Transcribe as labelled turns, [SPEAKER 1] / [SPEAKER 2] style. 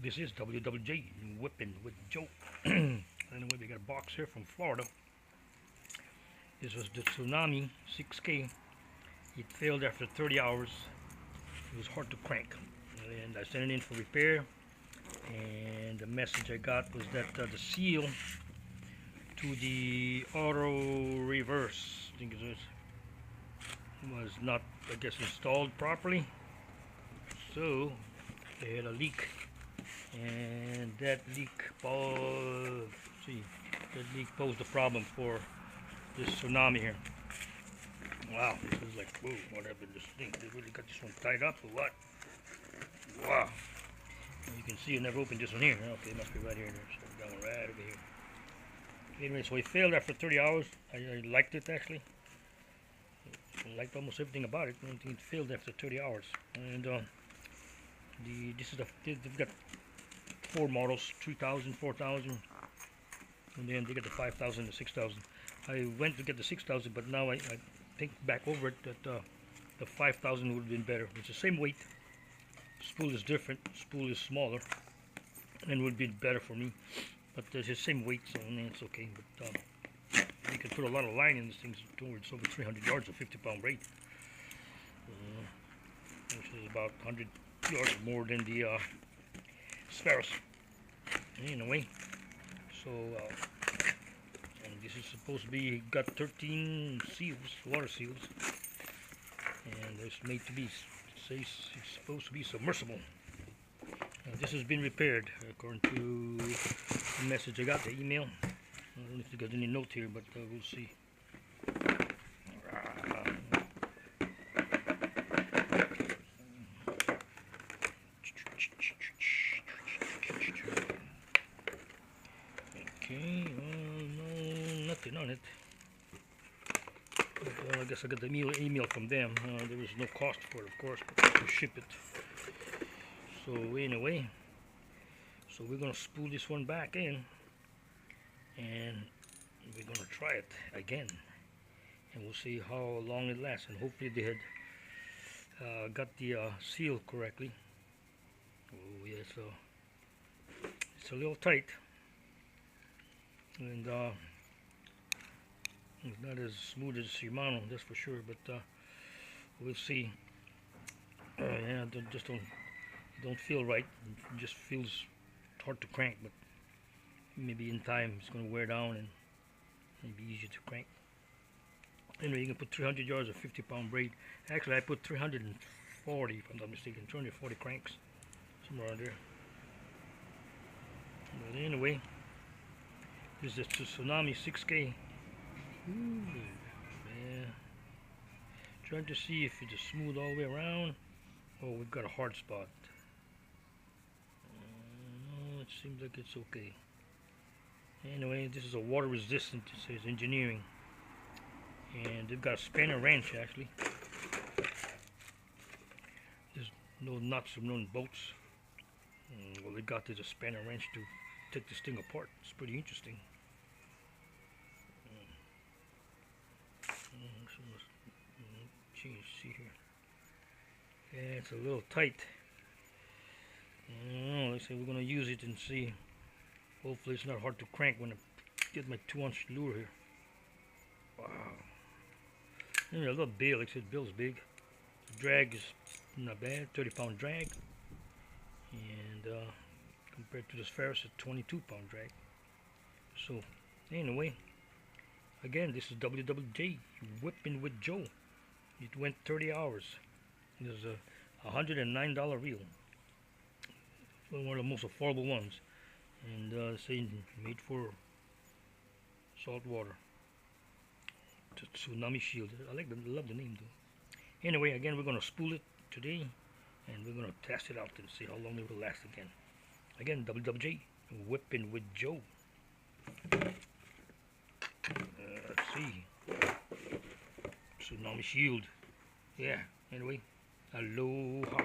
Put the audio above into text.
[SPEAKER 1] This is WWJ Whipping with Joe. Anyway, we got a box here from Florida. This was the Tsunami 6K. It failed after 30 hours. It was hard to crank. And I sent it in for repair. And the message I got was that the seal to the auto reverse, I think it was not, I guess, installed properly. So they had a leak. And that leak posed a problem for this Tsunami here. Wow, this is like, whoa, what happened to this thing? They really got this one tied up or what? Wow. And you can see it never opened this one here. Okay, it must be right here. So that one right over here. Anyway, so it failed after 30 hours. I liked it actually. I liked almost everything about it. It failed after 30 hours. And they've got 4 models, 3000, 4000, and then they got the 5000 and the 6000. I went to get the 6000, but now I think back over it that the 5000 would have been better. It's the same weight, spool is different, spool is smaller, and would be better for me, but it's the same weight, so it's okay. But you can put a lot of line in this thing towards over 300 yards of 50-pound braid, which is about 100 yards more than the Sparrows. Anyway, so and this is supposed to be got 13 seals, water seals, and it's made to be, it says it's supposed to be submersible. This has been repaired according to the message I got, the email. I don't know if you got any note here, but we'll see. Okay, no, nothing on it. Well, I guess I got the email from them. There is no cost for it, of course, but to ship it. So anyway, so we're gonna spool this one back in, and we're gonna try it again, and we'll see how long it lasts. And hopefully they had got the seal correctly. Oh yeah, so it's a little tight. And it's not as smooth as Shimano, that's for sure, but we'll see. Yeah, don't feel right. It just feels hard to crank, but maybe in time it's going to wear down and maybe easier to crank. Anyway, you can put 300 yards of 50-pound braid. Actually, I put 340, if I'm not mistaken, 340 cranks, somewhere around there. But anyway, this is the Tsunami 6K. Ooh, yeah. Trying to see if it's smooth all the way around. Oh, we've got a hard spot. No, it seems like it's okay. Anyway, this is a water resistant, it says engineering. And they've got a spanner wrench actually. There's no nuts or no bolts. What they got is a spanner wrench to take this thing apart. It's pretty interesting. See here. Yeah, it's a little tight. Let's say we're gonna use it and see. Hopefully it's not hard to crank when I get my 2-ounce lure here. Wow. Anyway, a little bill, like I said, bill's big. The drag is not bad, 30-pound drag. And compared to this Ferris, a 22-pound drag. So anyway, again, this is WWJ Whipping with Joe. It went 30 hours. It was a $109 reel. One of the most affordable ones. And saying made for salt water. Tsunami Shield. Love the name though. Anyway, again, we're gonna spool it today, and we're gonna test it out and see how long it will last again. Again, WWJ Whipping with Joe. Let's see. Tsunami Shield. Yeah, anyway, aloha.